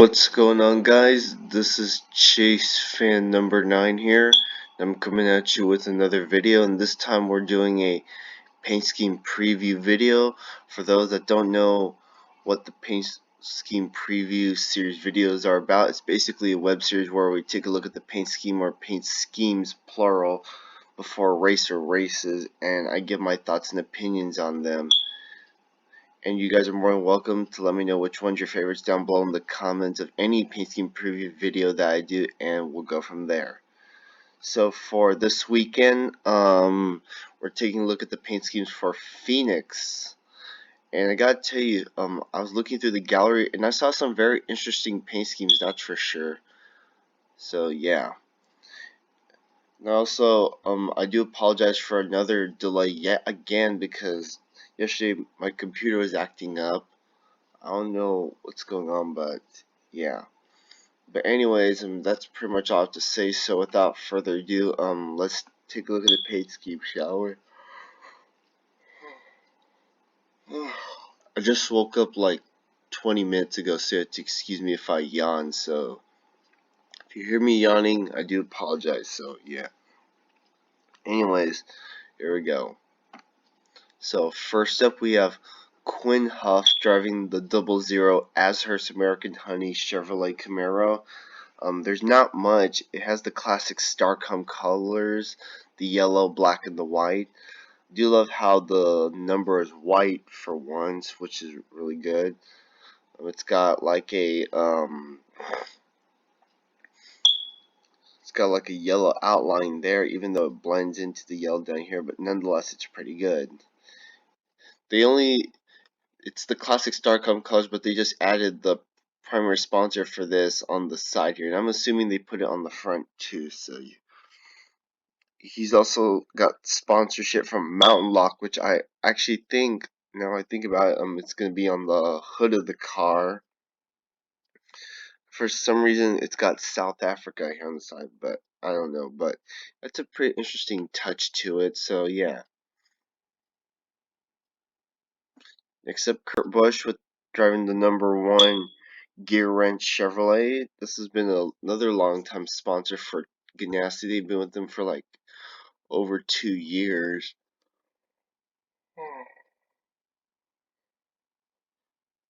What's going on, guys? This is Chase fan number 9 here. I'm coming at you with another video, and this time we're doing a paint scheme preview video. For those that don't know what the paint scheme preview series videos are about, it's basically a web series where we take a look at the paint scheme or paint schemes plural before a race or races, and I give my thoughts and opinions on them. And you guys are more than welcome to let me know which one's your favorites down below in the comments of any paint scheme preview video that I do, and we'll go from there. So for this weekend, we're taking a look at the paint schemes for Phoenix. And I gotta tell you, I was looking through the gallery and I saw some very interesting paint schemes, that's for sure. So yeah. And also, I do apologize for another delay yet again because yesterday my computer was acting up. I don't know what's going on, but yeah. But anyways, that's pretty much all I have to say. So without further ado, let's take a look at the paint scheme, shall we? I just woke up like 20 minutes ago, so you have to excuse me if I yawn. So if you hear me yawning, I do apologize. So yeah. Anyways, here we go. So first up, we have Quinn Huff driving the 00 Ashurst American Honey Chevrolet Camaro. There's not much. It has the classic Starcom colors, the yellow, black, and the white. I do love how the number is white for once, which is really good. It's got like a yellow outline there, even though it blends into the yellow down here. But nonetheless, it's pretty good. It's the classic Starcom colors, but they just added the primary sponsor for this on the side here, and I'm assuming they put it on the front too. So he's also got sponsorship from Mountain Lock, which I actually think, now I think about it, it's going to be on the hood of the car. For some reason, it's got South Africa here on the side, but I don't know. But that's a pretty interesting touch to it. So yeah. Next up, Kurt Busch with driving the number 1 Gear Wrench Chevrolet. This has been another long time sponsor for Ganassi. They've been with them for like over 2 years.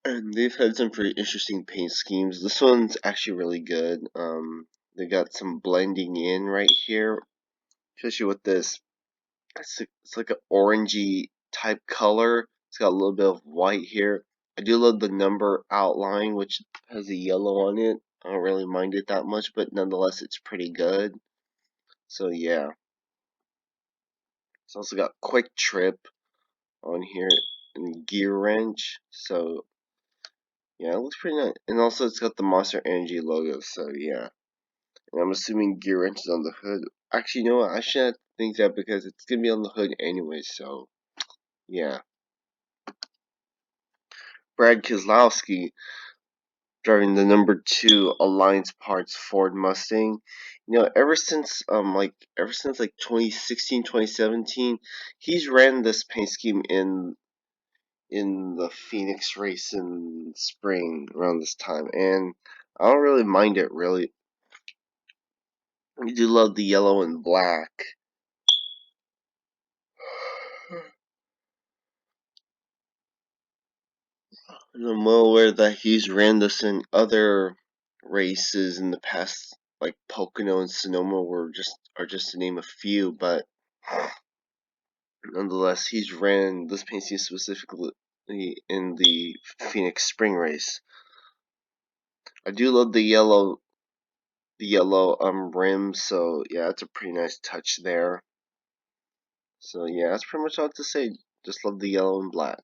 And they've had some pretty interesting paint schemes. This one's actually really good. They got some blending in right here, especially with this. It's like an orangey type color. It's got a little bit of white here. I do love the number outline, which has a yellow on it. I don't really mind it that much, but nonetheless, it's pretty good. So yeah. It's also got Quick Trip on here and Gear Wrench. So yeah, it looks pretty nice. And also it's got the Monster Energy logo, so yeah. And I'm assuming Gear Wrench is on the hood. Actually, you know what? I shouldn't think that because it's gonna be on the hood anyway, so yeah. Brad Keselowski driving the number 2 Alliance Parts Ford Mustang. You know, ever since like 2016, 2017, he's ran this paint scheme in the Phoenix race in spring around this time, and I don't really mind it really. I do love the yellow and black. And I'm well aware that he's ran this in other races in the past, like Pocono and Sonoma are just to name a few, but nonetheless, he's ran this paint scheme specifically in the Phoenix spring race. I do love the yellow rim, so yeah, it's a pretty nice touch there. So yeah, that's pretty much all I have to say. Just love the yellow and black.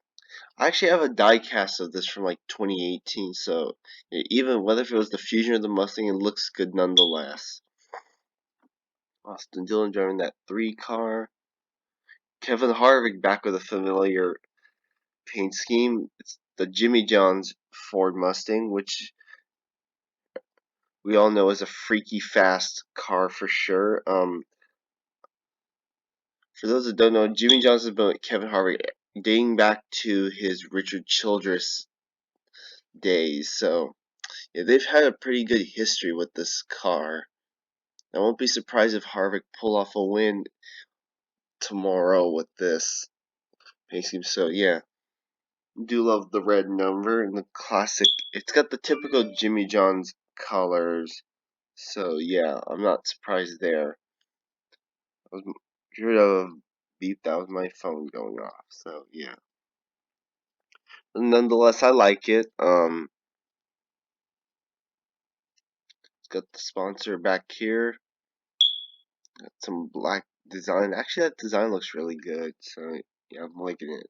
I actually have a die cast of this from like 2018, so even whether if it was the Fusion or the Mustang, it looks good nonetheless. Austin Dillon driving that 3 car. Kevin Harvick back with a familiar paint scheme. It's the Jimmy John's Ford Mustang, which we all know is a freaky fast car for sure. For those that don't know, Jimmy John's has been with Kevin Harvick dating back to his Richard Childress days. So Yeah, they've had a pretty good history with this car. I won't be surprised if Harvick pull off a win tomorrow with this paint scheme. So yeah, do love the red number and the classic. It's got the typical Jimmy John's colors. So yeah, I'm not surprised there. I was sure to beep. That was my phone going off. So yeah. Nonetheless, I like it. It's got the sponsor back here. Got some black design. Actually, that design looks really good. So yeah, I'm liking it.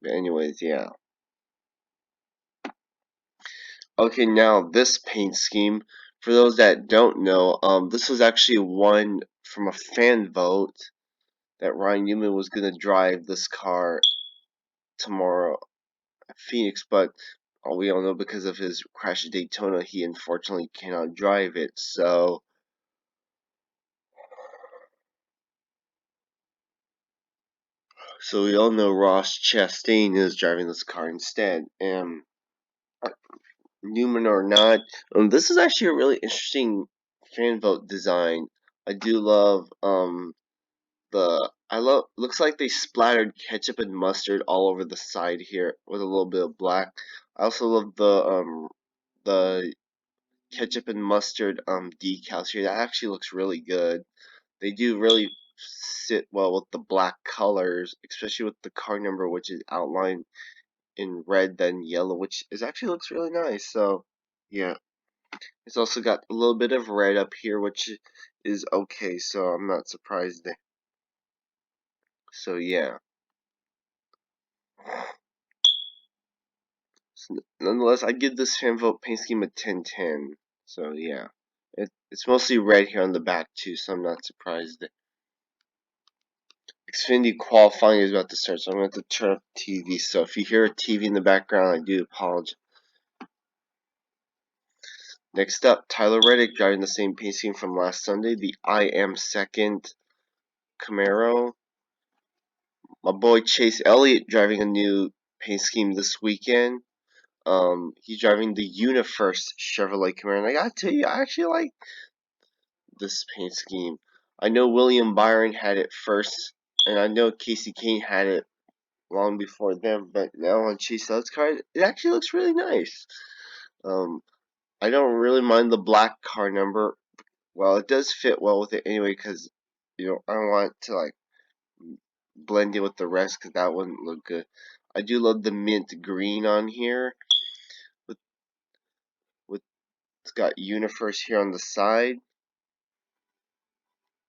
But anyways, yeah. Okay, now this paint scheme. For those that don't know, this was actually one from a fan vote that Ryan Newman was gonna drive this car tomorrow at Phoenix, but we all know because of his crash at Daytona, he unfortunately cannot drive it. So we all know Ross Chastain is driving this car instead, and Newman or not, this is actually a really interesting fan vote design. I do love looks like they splattered ketchup and mustard all over the side here with a little bit of black. I also love the ketchup and mustard decals here. That actually looks really good. They do really sit well with the black colors, especially with the car number, which is outlined in red then yellow, which is actually looks really nice. So yeah, it's also got a little bit of red up here, which is okay. So I'm not surprised there. So yeah. So, nonetheless, I give this fan vote paint scheme a 10/10. So yeah, it's mostly red here on the back too, so I'm not surprised. Xfinity qualifying is about to start, so I'm going to have to turn up the TV. So if you hear a TV in the background, I do apologize. Next up, Tyler Reddick driving the same paint scheme from last Sunday, the I Am Second Camaro. My boy Chase Elliott driving a new paint scheme this weekend. He's driving the UniFirst Chevrolet Camaro, and I gotta tell you, I actually like this paint scheme. I know William Byron had it first, and I know Casey Kane had it long before them, but now on Chase Elliott's car, it actually looks really nice. Um, I don't really mind the black car number. Well, it does fit well with it anyway, because I don't want it to like blend in with the rest, because that wouldn't look good. I do love the mint green on here. With it's got UniFirst here on the side.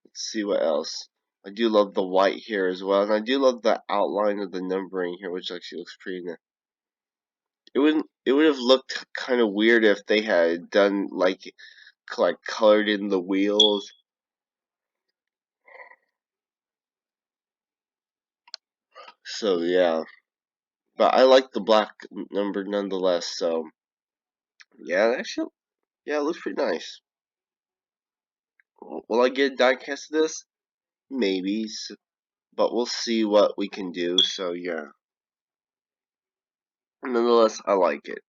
Let's see what else. I do love the white here as well, and I do love the outline of the numbering here, which actually looks pretty nice. It would have looked kind of weird if they had done like colored in the wheels. So yeah, but I like the black number nonetheless. So yeah, actually, yeah, it looks pretty nice. Will I get a diecast of this? Maybe, but we'll see what we can do. So yeah, nonetheless, I like it.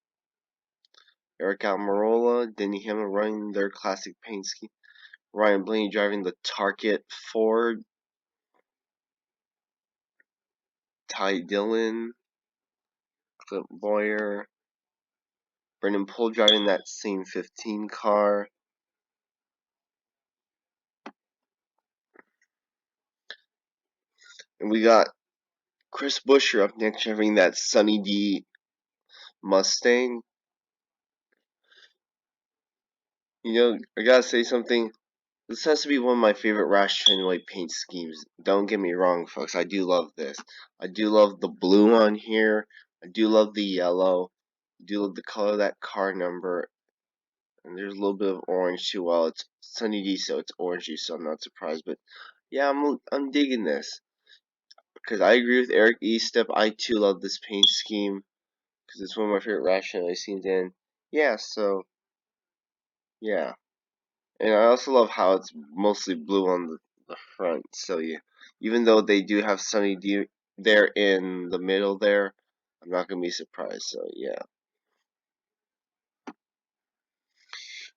Eric Almirola, Denny Hamlin running their classic paint scheme. Ryan Blaney driving the Target Ford. Ty Dillon, Clint Boyer, Brendan Poole driving that same 15 car. And we got Chris Buescher up next driving that Sunny D Mustang. I gotta say something. This has to be one of my favorite Rash Fenway paint schemes. Don't get me wrong, folks. I do love this. I do love the blue on here. I do love the yellow. I do love the color of that car number. And there's a little bit of orange too. Well, it's Sunny D, so it's orangey, so I'm not surprised. But yeah, I'm digging this. Because I agree with Eric Estep. I too love this paint scheme. Because it's one of my favorite Rationale scenes. And yeah, so yeah. And I also love how it's mostly blue on the front. So yeah, even though they do have Sunny D there in the middle there, I'm not gonna be surprised. So yeah.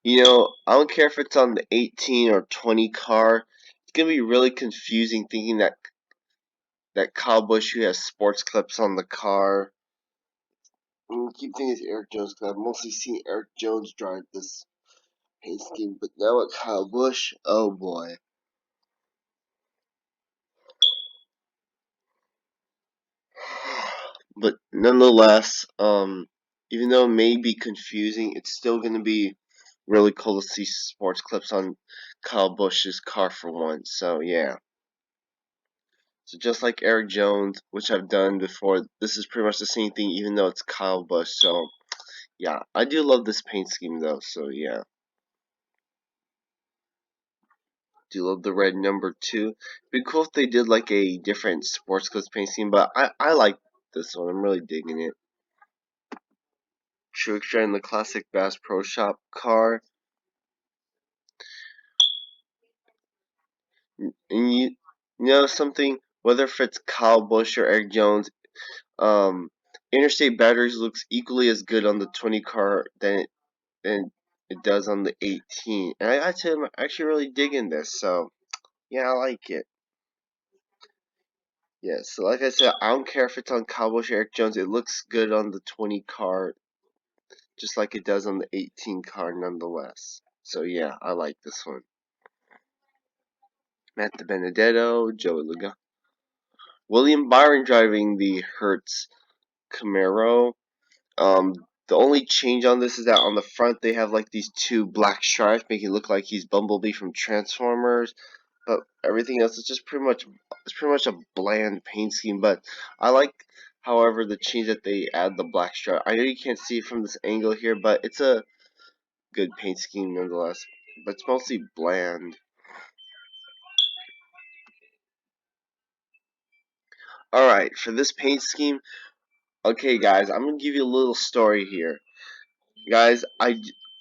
I don't care if it's on the 18 or 20 car. It's gonna be really confusing thinking that Kyle Busch who has sports clips on the car. I keep thinking it's Eric Jones because I've mostly seen Eric Jones drive this paint scheme, but now with Kyle Busch, oh boy. But nonetheless, even though it may be confusing, it's still gonna be really cool to see sports clips on Kyle Busch's car for once. So yeah. So just like Eric Jones, which I've done before, this is pretty much the same thing, even though it's Kyle Busch. So yeah, I do love this paint scheme though. So yeah, do love the red number 2. It'd be cool if they did like a different sports clips paint scheme, but I like this one. I'm really digging it. Truex driving the classic Bass Pro Shop car, and you know something. Whether if it's Kyle Busch or Eric Jones, um, Interstate Batteries looks equally as good on the 20 car than it does on the 18. And I tell you, I'm actually really digging this. So yeah, I like it. Yeah. So like I said, I don't care if it's on Kyle Busch or Eric Jones. It looks good on the 20 car, just like it does on the 18 car, nonetheless. So yeah, I like this one. Matt Benedetto, Joey Logano, William Byron driving the Hertz Camaro. Um, the only change on this is that on the front they have like these two black stripes, making it look like he's Bumblebee from Transformers. But everything else is just pretty much a bland paint scheme. But I like, however, the change that they add the black stripe. I know you can't see it from this angle here, but it's a good paint scheme nonetheless. But it's mostly bland. All right, for this paint scheme, okay, guys, I'm gonna give you a little story here. Guys,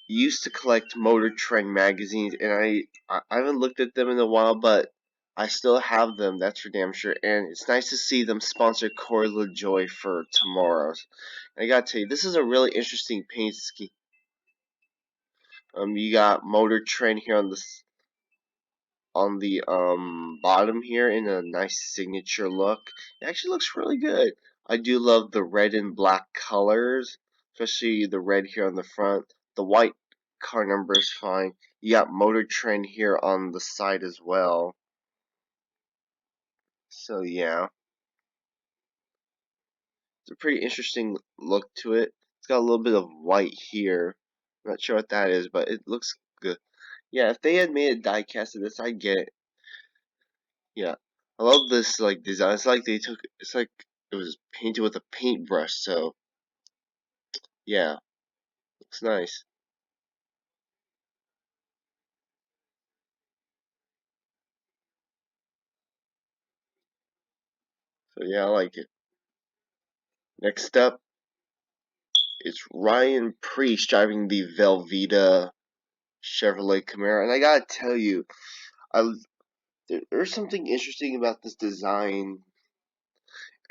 used to collect Motor Trend magazines, and I haven't looked at them in a while, but I still have them. That's for damn sure. And it's nice to see them sponsor Corey LaJoy for tomorrow's. I gotta tell you, this is a really interesting paint scheme. You got Motor Trend here on the bottom here in a nice signature look. It actually looks really good. I do love the red and black colors, especially the red here on the front. The white car number is fine. You got Motor Trend here on the side as well. So yeah, it's a pretty interesting look to it. It's got a little bit of white here. I'm not sure what that is, but it looks good. Yeah, if they had made a die cast of this, I'd get it. Yeah, I love this like design. It's like it was painted with a paintbrush. So yeah, looks nice. So yeah, I like it. Next up, it's Ryan Preece driving the Velveeta Chevrolet Camaro, and I gotta tell you, I there's something interesting about this design,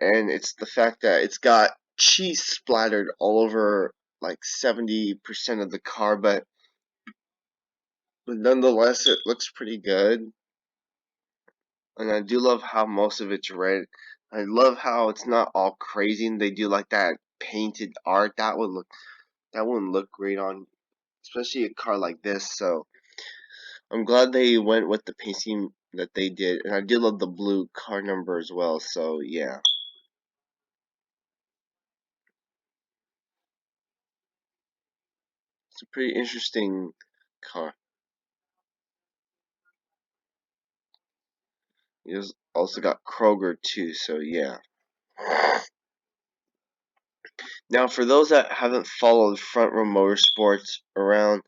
and it's the fact that it's got cheese splattered all over like 70% of the car, but nonetheless, it looks pretty good. And I do love how most of it's red. I love how it's not all crazy and they do like that painted art. That wouldn't look great on especially a car like this. So I'm glad they went with the paint scheme that they did. And I do love the blue car number as well. So yeah. It's a pretty interesting car. It's also got Kroger too, so yeah. Now for those that haven't followed Front Row Motorsports around,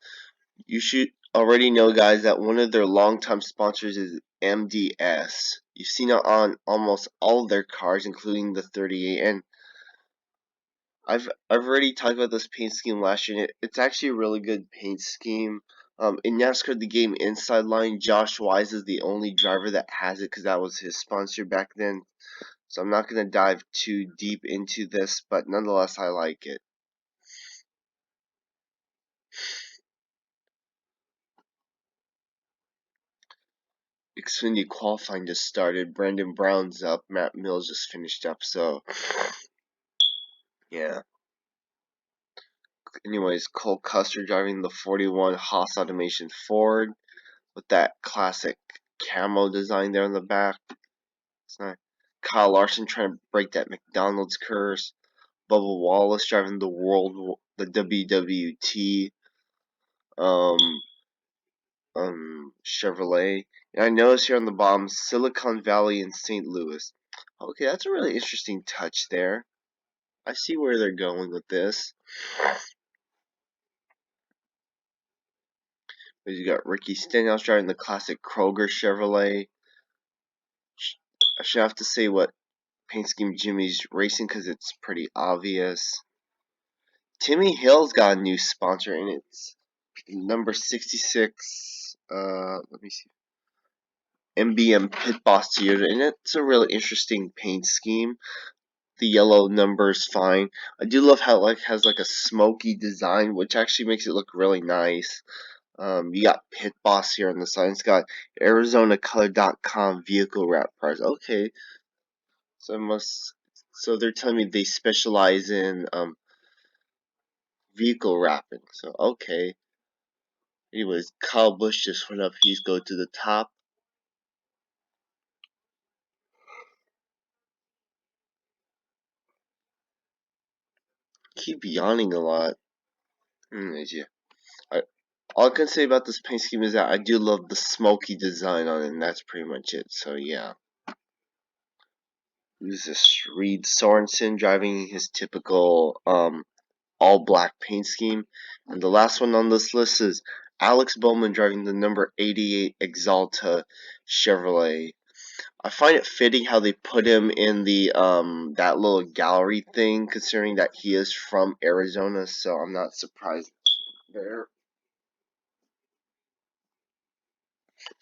you should already know, guys, that one of their longtime sponsors is MDS. You've seen it on almost all of their cars, including the 38. And I've already talked about this paint scheme last year, and it's actually a really good paint scheme. In NASCAR, the game Inside Line, Josh Wise is the only driver that has it because that was his sponsor back then. So I'm not going to dive too deep into this, but nonetheless, I like it. Xfinity qualifying just started. Brandon Brown's up. Matt Mills just finished up. So, yeah. Anyways, Cole Custer driving the 41 Haas Automation Ford with that classic camo design there on the back. It's not. Kyle Larson trying to break that McDonald's curse. Bubba Wallace driving the WWT um, Chevrolet. And I notice here on the bottom, Silicon Valley in St. Louis. Okay, that's a really interesting touch there. I see where they're going with this. You got Ricky Stenhouse driving the classic Kroger Chevrolet. I should have to say what paint scheme Jimmy's racing because it's pretty obvious. Timmy Hill's got a new sponsor, and it's number 66. Let me see. MBM Pit Boss Toyota, and it's a really interesting paint scheme. The yellow number is fine. I do love how it has like a smoky design, which actually makes it look really nice. You got Pit Boss here on the side. It's got ArizonaColor.com vehicle wrap price. Okay, so they're telling me they specialize in vehicle wrapping. So okay. Anyways, Kyle Busch just went up. He's go to the top. Keep yawning a lot. Yeah. All I can say about this paint scheme is that I do love the smoky design on it, and that's pretty much it. So yeah. Who's this? Reed Sorensen driving his typical all black paint scheme. And the last one on this list is Alex Bowman driving the number 88 Exalta Chevrolet. I find it fitting how they put him in the that little gallery thing, considering that he is from Arizona, so I'm not surprised there.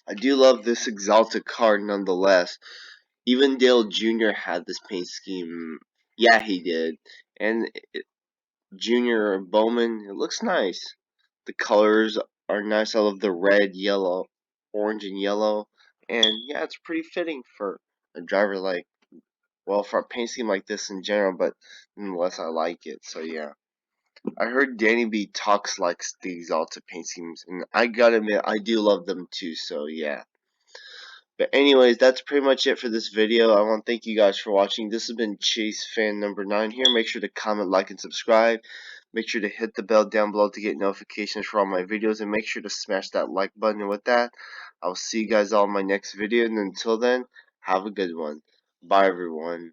I do love this Exalta car nonetheless. Even Dale Jr. had this paint scheme. Yeah, he did. And Jr. Bowman, it looks nice. The colors are nice. I love the red, yellow, orange, and yellow. And yeah, it's pretty fitting for a driver like, well, for a paint scheme like this in general, but nonetheless, I like it. So yeah. I heard Danny B talks likes the Exalted paint schemes, and I gotta admit, I do love them too. So yeah. But anyways, that's pretty much it for this video. I want to thank you guys for watching. This has been Chase fan number 9 here. Make sure to comment, like, and subscribe. Make sure to hit the bell down below to get notifications for all my videos. And make sure to smash that like button. And with that, I'll see you guys all in my next video. And until then, have a good one. Bye, everyone.